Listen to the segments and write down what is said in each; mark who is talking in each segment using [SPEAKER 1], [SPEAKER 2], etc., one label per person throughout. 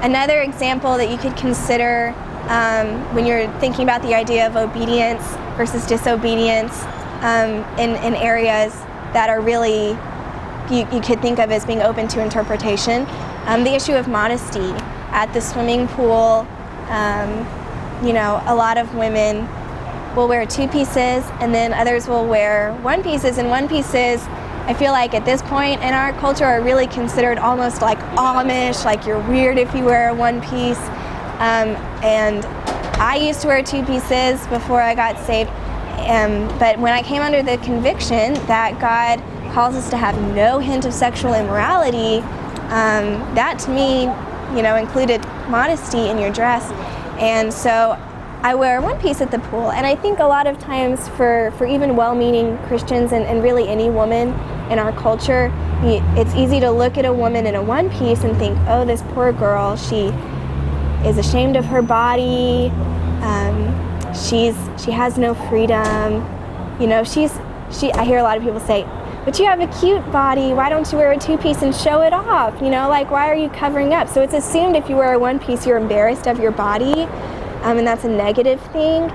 [SPEAKER 1] Another example that you could consider when you're thinking about the idea of obedience versus disobedience in areas that are really, you could think of as being open to interpretation. The issue of modesty at the swimming pool. A lot of women will wear two pieces, and then others will wear one pieces, and one pieces, I feel like at this point in our culture, are really considered almost like Amish, like you're weird if you wear a one piece. And I used to wear two pieces before I got saved, but when I came under the conviction that God calls us to have no hint of sexual immorality, that to me, included modesty in your dress. And so I wear one piece at the pool, and I think a lot of times for even well-meaning Christians and really any woman in our culture, it's easy to look at a woman in a one piece and think, oh, this poor girl, she is ashamed of her body, she has no freedom, I hear a lot of people say, but you have a cute body, why don't you wear a two-piece and show it off? Why are you covering up? So it's assumed if you wear a one piece, you're embarrassed of your body, and that's a negative thing.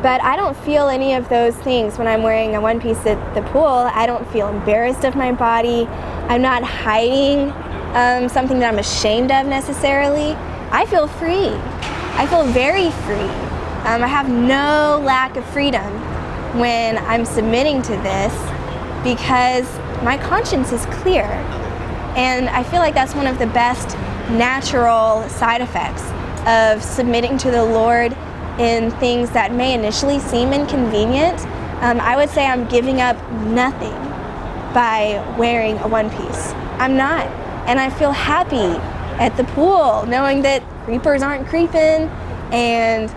[SPEAKER 1] But I don't feel any of those things when I'm wearing a one piece at the pool. I don't feel embarrassed of my body. I'm not hiding something that I'm ashamed of necessarily. I feel free. I feel very free. I have no lack of freedom when I'm submitting to this because my conscience is clear. And I feel like that's one of the best natural side effects of submitting to the Lord in things that may initially seem inconvenient. I would say I'm giving up nothing by wearing a one piece. I'm not. And I feel happy at the pool knowing that creepers aren't creeping, and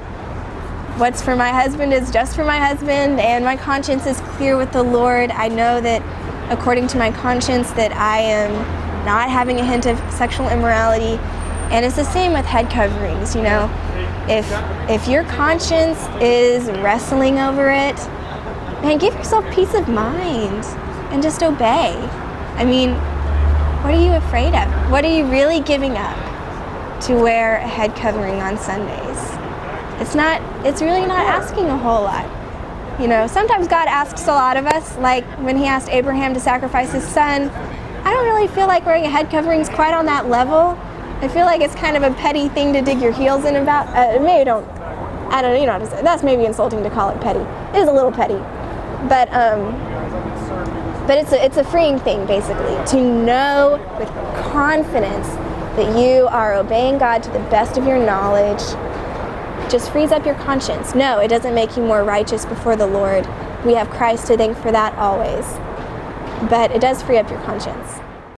[SPEAKER 1] what's for my husband is just for my husband, and my conscience is clear with the Lord. I know that according to my conscience that I am not having a hint of sexual immorality. And it's the same with head coverings, If your conscience is wrestling over it, man, give yourself peace of mind and just obey. What are you afraid of? What are you really giving up to wear a head covering on Sundays? It's really not asking a whole lot. Sometimes God asks a lot of us, like when he asked Abraham to sacrifice his son. I don't really feel like wearing a head covering is quite on that level. I feel like it's kind of a petty thing to dig your heels in about. Maybe don't. I don't know. That's maybe insulting to call it petty. It is a little petty, but it's a freeing thing basically to know with confidence that you are obeying God to the best of your knowledge. Just frees up your conscience. No, it doesn't make you more righteous before the Lord. We have Christ to thank for that always, but it does free up your conscience.